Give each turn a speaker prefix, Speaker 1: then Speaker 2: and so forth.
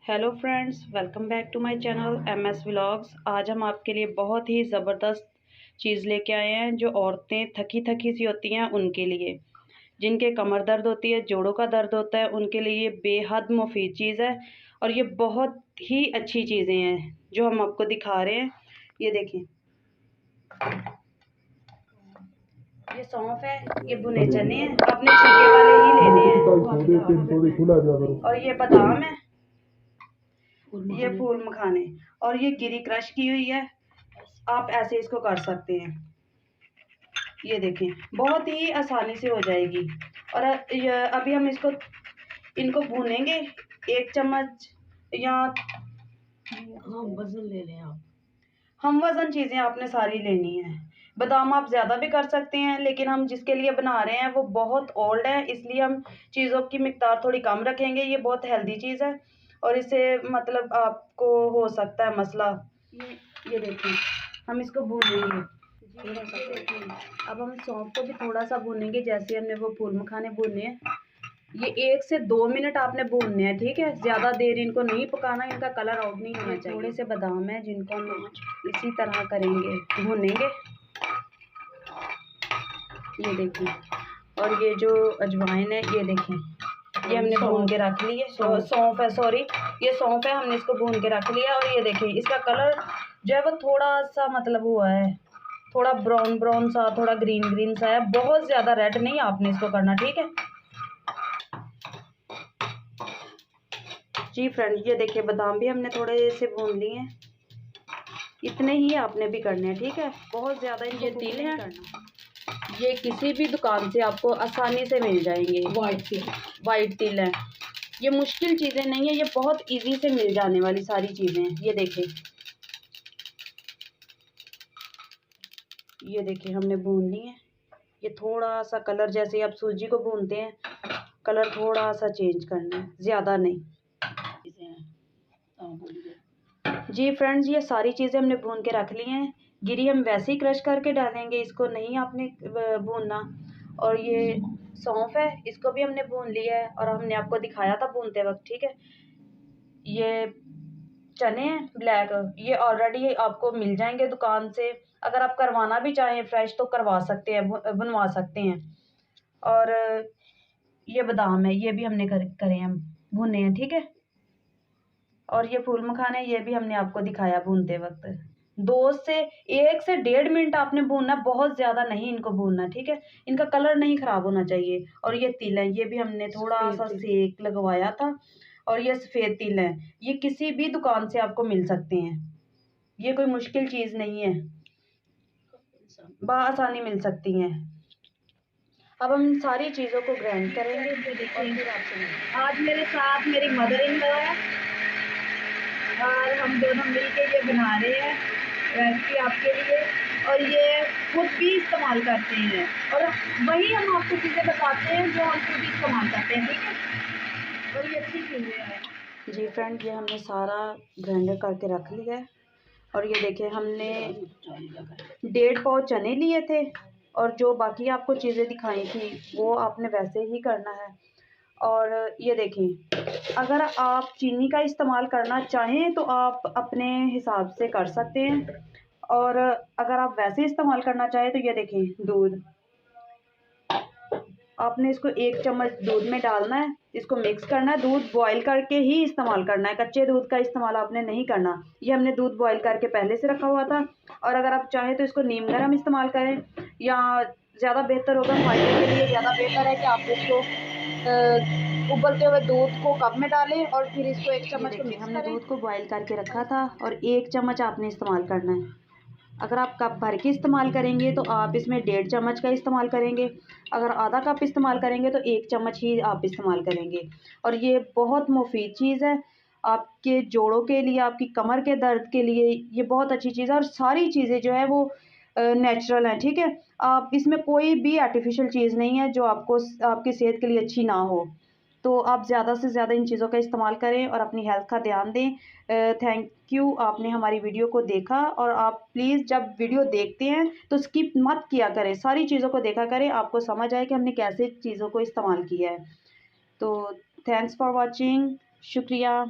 Speaker 1: Hello friends, welcome back to my channel MS vlogs. आज हम आपके लिए बहुत ही ज़बरदस्त चीज़ लेके आए हैं जो औरतें थकी थकी सी होती हैं उनके लिए, जिनके कमर दर्द होती है, जोड़ों का दर्द होता है, उनके लिए ये बेहद मुफीद चीज़ है। और ये बहुत ही अच्छी चीज़ें हैं जो हम आपको दिखा रहे हैं। ये देखें, ये सौंफ है, ये भुने चने हैं, आपने छिलके वाले ही लेने हैं। और ये बादाम है, ये फूल मखाने, और ये गिरी क्रश की हुई है। आप ऐसे इसको कर सकते हैं। ये देखें, बहुत ही आसानी से हो जाएगी। और अभी हम इनको भूनेंगे। 1 चम्मच या
Speaker 2: हम वजन ले लें आप।
Speaker 1: हम वजन चीज़ें आपने सारी लेनी है। बादाम आप ज़्यादा भी कर सकते हैं, लेकिन हम जिसके लिए बना रहे हैं वो बहुत ओल्ड है, इसलिए हम चीज़ों की मिकदार थोड़ी कम रखेंगे। ये बहुत हेल्दी चीज़ है और इससे मतलब आपको हो सकता है मसला। ये देखिए, हम इसको भूनेंगे थोड़ा सा। देखिए, अब हम सौंफ को भी थोड़ा सा भूनेंगे, जैसे हमने वो फूल मखाने भूने हैं। ये 1 से 2 मिनट आपने भूनने हैं, ठीक है। ज़्यादा देर इनको नहीं पकाना, इनका कलर आउट नहीं होना चाहिए। थोड़े से बादाम है जिनको हम इसी तरह करेंगे, भूनेंगे। ये देखिए, और ये जो अजवाइन है, ये देखें, ये हमने भून के रख ली है। सौंफ है, सॉरी, ये सौंफ है, हमने इसको भून के रख लिया। और ये देखें, इसका कलर जो है वो थोड़ा सा मतलब हुआ है, थोड़ा ब्राउन ब्राउन सा, थोड़ा ग्रीन ग्रीन सा है। बहुत ज़्यादा रेड नहीं आपने इसको करना, ठीक है जी। फ्रेंड, ये देखिए, बादाम भी हमने थोड़े से भून लिए हैं। इतने ही आपने भी करने हैं, ठीक है। बहुत ज़्यादा इनको तिल है करना। ये किसी भी दुकान से आपको आसानी से मिल जाएंगे। वाइट तिल है, ये मुश्किल चीज़ें नहीं है, ये बहुत इजी से मिल जाने वाली सारी चीज़ें हैं। ये देखें, ये देखिए, हमने भून ली है। ये थोड़ा सा कलर, जैसे आप सूजी को भूनते हैं, कलर थोड़ा सा चेंज करना है, ज़्यादा नहीं जी। फ्रेंड्स, ये सारी चीज़ें हमने भून के रख ली हैं। गिरी हम वैसे ही क्रश करके डालेंगे, इसको नहीं आपने भूनना। और ये सौंफ है, इसको भी हमने भून लिया है और हमने आपको दिखाया था भूनते वक्त, ठीक है। ये चने हैं ब्लैक, ये ऑलरेडी आपको मिल जाएंगे दुकान से। अगर आप करवाना भी चाहें फ्रेश तो करवा सकते हैं, बनवा सकते हैं। और ये बादाम है, ये भी हमने करे हम भुने हैं, ठीक है। और ये फूल मखाने, ये भी हमने आपको दिखाया भूनते वक्त। 1 से 1.5 मिनट आपने भूनना, बहुत ज़्यादा नहीं इनको भूनना, ठीक है। इनका कलर नहीं ख़राब होना चाहिए। और ये तिल है, ये भी हमने थोड़ा सा सेक लगवाया था। और ये सफ़ेद तिल है, ये किसी भी दुकान से आपको मिल सकते हैं। ये कोई मुश्किल चीज़ नहीं है, बआसानी मिल सकती हैं। अब हम सारी चीज़ों को ग्राइंड करेंगे। और फिर आपसे आज मेरे साथ मेरी मदर इन लॉ है और हम दोनों मिलके ये बना रहे हैं रेसिपी आपके लिए। और ये खुद भी इस्तेमाल करते हैं और वही हम आपको चीज़ें बताते हैं जो हम खुद इस्तेमाल करते हैं, ठीक है। और ये अच्छी चीज़ें हैं जी। फ्रेंड, ये हमने सारा ग्राइंडर करके रख लिया है। और ये देखिए, हमने 1.5 पाव चने लिए थे और जो बाकी आपको चीज़ें दिखाई थी वो आपने वैसे ही करना है। और ये देखें, अगर आप चीनी का इस्तेमाल करना चाहें तो आप अपने हिसाब से कर सकते हैं। और अगर आप वैसे इस्तेमाल करना चाहें तो ये देखें, दूध, आपने इसको 1 चम्मच दूध में डालना है, इसको मिक्स करना है। दूध बॉईल करके ही इस्तेमाल करना है, कच्चे दूध का इस्तेमाल आपने नहीं करना। ये हमने दूध बॉईल करके पहले से रखा हुआ था। और अगर आप चाहें तो इसको नीम गर्म इस्तेमाल करें, या ज़्यादा बेहतर होगा, फायदे के लिए ज़्यादा बेहतर है कि आप इसको उबलते हुए दूध को कप में डालें और फिर इसको 1 चम्मच को मिक्स करें। हमने दूध को बॉईल करके रखा था और 1 चम्मच आपने इस्तेमाल करना है। अगर आप कप भर के इस्तेमाल करेंगे तो आप इसमें 1.5 चम्मच का इस्तेमाल करेंगे। अगर आधा कप इस्तेमाल करेंगे तो 1 चम्मच ही आप इस्तेमाल करेंगे। और ये बहुत मुफीद चीज़ है आपके जोड़ों के लिए, आपकी कमर के दर्द के लिए ये बहुत अच्छी चीज़ है। और सारी चीज़ें जो है वो नेचुरल हैं, ठीक है। आप इसमें कोई भी आर्टिफिशियल चीज़ नहीं है जो आपको आपकी सेहत के लिए अच्छी ना हो। तो आप ज़्यादा से ज़्यादा इन चीज़ों का इस्तेमाल करें और अपनी हेल्थ का ध्यान दें। थैंक यू, आपने हमारी वीडियो को देखा। और आप प्लीज़ जब वीडियो देखते हैं तो स्किप मत किया करें, सारी चीज़ों को देखा करें, आपको समझ आए कि हमने कैसे चीज़ों को इस्तेमाल किया है। तो थैंक्स फॉर वॉचिंग, शुक्रिया।